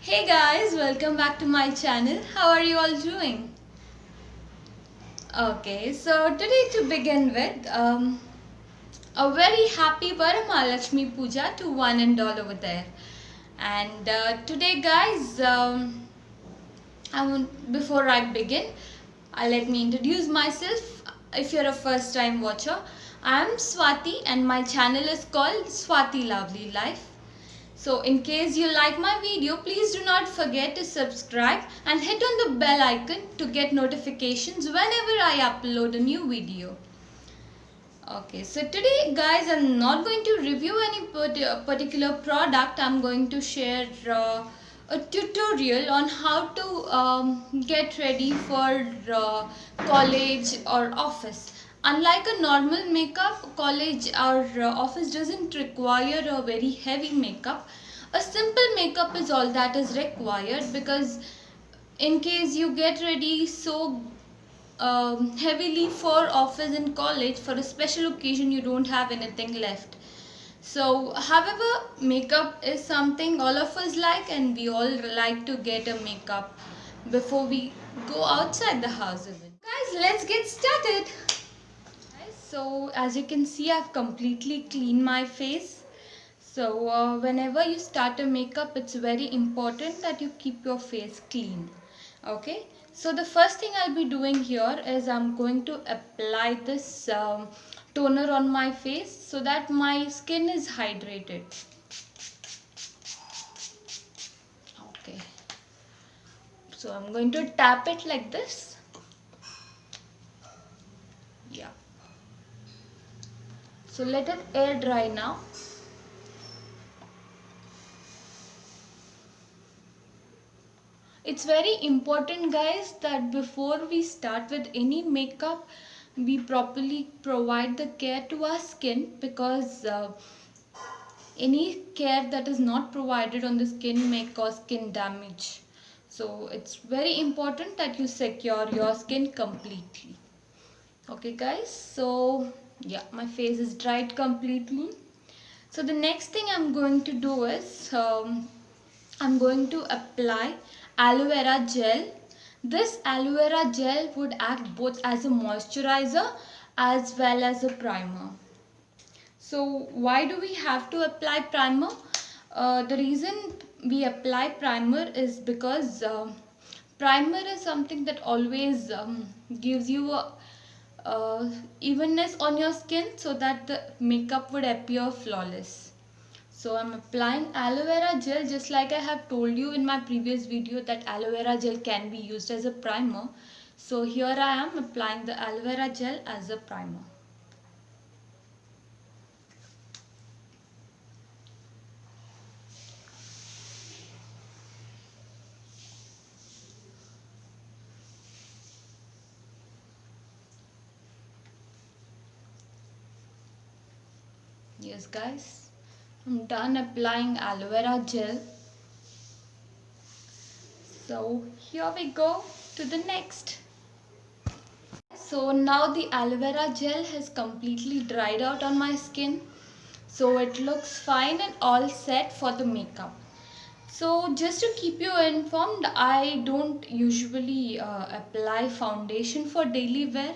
Hey guys, welcome back to my channel. How are you all doing? Okay, so today to begin with, a very happy Varamahalakshmi Puja to one and all over there. And today guys, before I begin, let me introduce myself. If you're a first time watcher, I'm Swathi and my channel is called Swathi Lovely Life. So in case you like my video, please do not forget to subscribe and hit on the bell icon to get notifications whenever I upload a new video. Okay, so today guys, I'm not going to review any particular product. I'm going to share a tutorial on how to get ready for college or office. Unlike a normal makeup, college or office doesn't require a very heavy makeup. A simple makeup is all that is required, because in case you get ready so heavily for office and college, for a special occasion you don't have anything left. So however, makeup is something all of us like, and we all like to get a makeup before we go outside the house even. Guys, let's get started. So as you can see, I've completely cleaned my face. So whenever you start a makeup, it's very important that you keep your face clean. Okay, so the first thing I'll be doing here is I'm going to apply this toner on my face so that my skin is hydrated. Okay, so I'm going to tap it like this. Yeah, so let it air dry now. It's very important guys that before we start with any makeup, we properly provide the care to our skin, because any care that is not provided on the skin may cause skin damage. So it's very important that you secure your skin completely. Okay guys, so yeah, my face is dried completely. So the next thing I'm going to do is I'm going to apply aloe vera gel. This aloe vera gel would act both as a moisturizer as well as a primer. So why do we have to apply primer? The reason we apply primer is because primer is something that always gives you a evenness on your skin, so that the makeup would appear flawless. So I'm applying aloe vera gel, just like I have told you in my previous video that aloe vera gel can be used as a primer. So here I am applying the aloe vera gel as a primer. Yes guys, I'm done applying aloe vera gel. So here we go to the next. So now the aloe vera gel has completely dried out on my skin. So it looks fine and all set for the makeup. So just to keep you informed, I don't usually apply foundation for daily wear,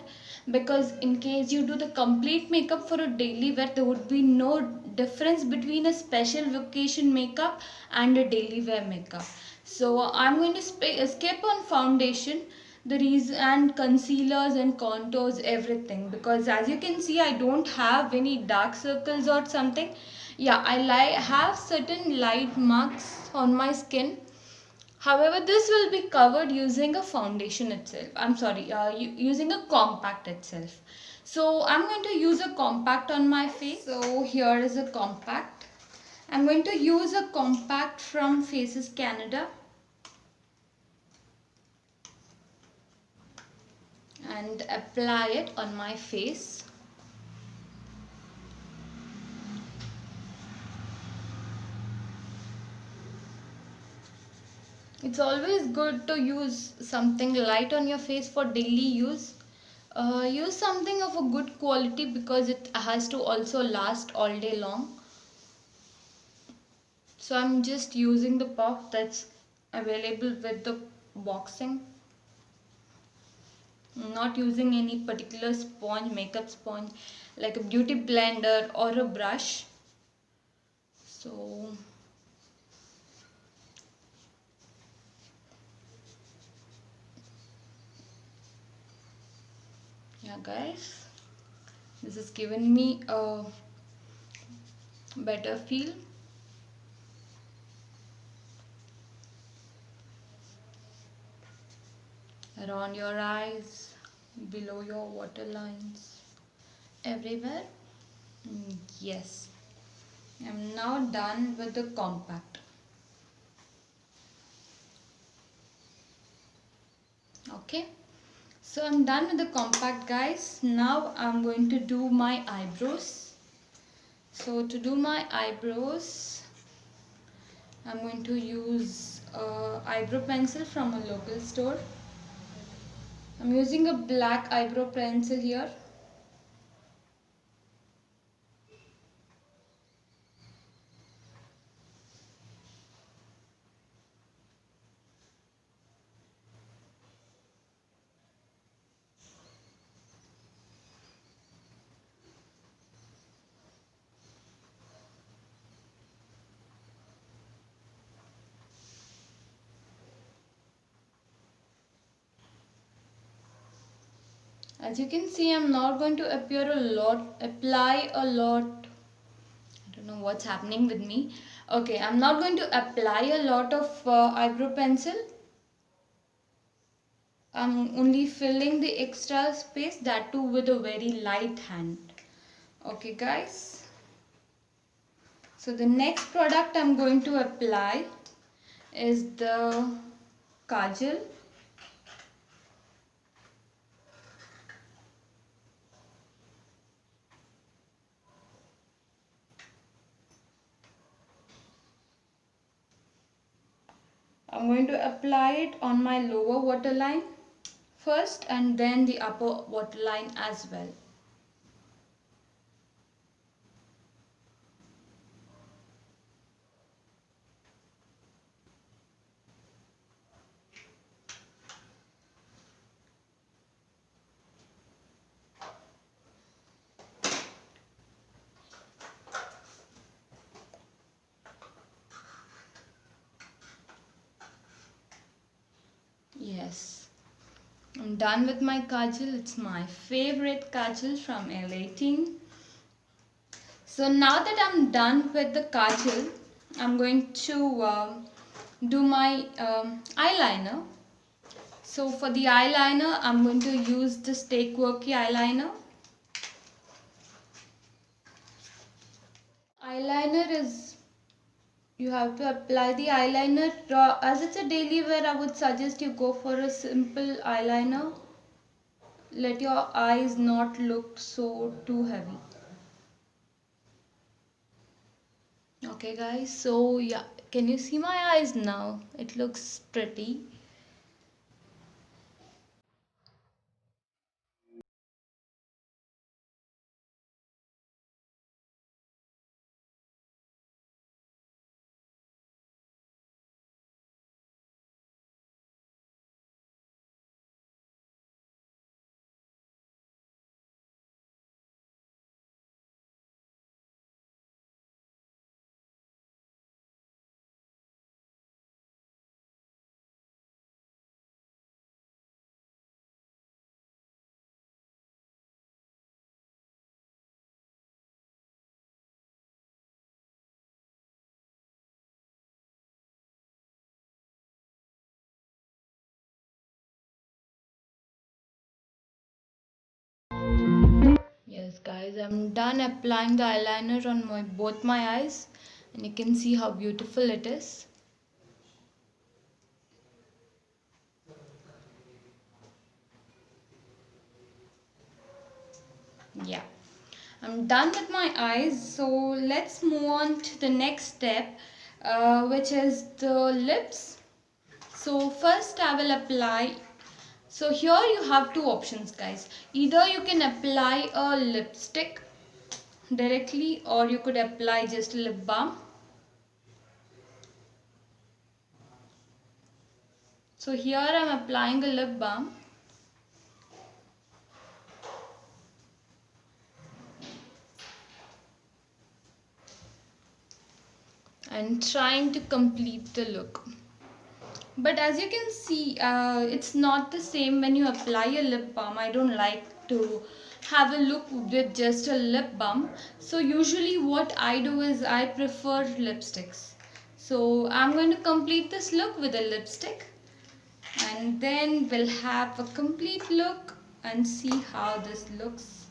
because in case you do the complete makeup for a daily wear, there would be no difference between a special occasion makeup and a daily wear makeup. So I'm going to skip on foundation, the reason, and concealers and contours, everything, because as you can see, I don't have any dark circles or something. Yeah, I have certain light marks on my skin. However, this will be covered using a foundation itself. I'm sorry, using a compact itself. So I'm going to use a compact on my face. So here is a compact. I'm going to use a compact from Faces Canada. And apply it on my face. It's always good to use something light on your face for daily use. Use something of a good quality, because it has to also last all day long. So I'm just using the puff that's available with the boxing. I'm not using any particular sponge, makeup sponge like a beauty blender or a brush. So yeah guys, this has given me a better feel. Around your eyes, below your water lines, everywhere. Yes, I'm now done with the compact. Okay, so I'm done with the compact guys. Now I'm going to do my eyebrows. So to do my eyebrows, I'm going to use eyebrow pencil from a local store. I'm using a black eyebrow pencil here. As you can see, I'm not going to apply a lot. I don't know what's happening with me. Okay, I'm not going to apply a lot of eyebrow pencil. I'm only filling the extra space, that too with a very light hand. Okay guys. So the next product I'm going to apply is the kajal. I'm going to apply it on my lower waterline first and then the upper waterline as well. Yes, I'm done with my kajal. It's my favorite kajal from L18. So now that I'm done with the kajal, I'm going to do my eyeliner. So for the eyeliner, I'm going to use the Stay Quirky eyeliner. Eyeliner is, you have to apply the eyeliner. As it's a daily wear, I would suggest you go for a simple eyeliner. Let your eyes not look so too heavy. Okay guys, so yeah, can you see my eyes now? It looks pretty. Yes guys, I'm done applying the eyeliner on both my eyes and you can see how beautiful it is. Yeah, I'm done with my eyes, so let's move on to the next step, which is the lips. So first I will apply, so here you have two options guys. Either you can apply a lipstick directly or you could apply just a lip balm. So here I am applying a lip balm. And trying to complete the look. But as you can see, it's not the same when you apply a lip balm. I don't like to have a look with just a lip balm. So usually what I do is I prefer lipsticks. So I'm going to complete this look with a lipstick. And then we'll have a complete look and see how this looks.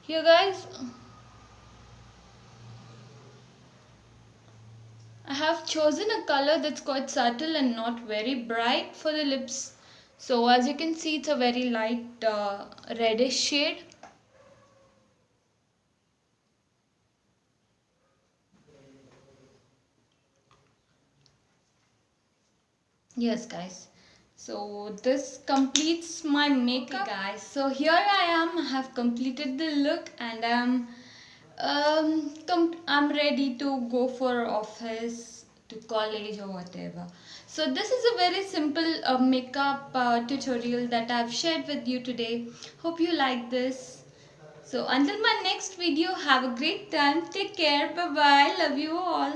Here guys, I have chosen a color that's quite subtle and not very bright for the lips. So as you can see, it's a very light reddish shade. Yes guys, so this completes my makeup. Okay, guys, so here I am, I have completed the look and I'm ready to go for office, to college or whatever. So this is a very simple makeup tutorial that I've shared with you today. Hope you like this. So until my next video, have a great time. Take care. Bye bye. Love you all.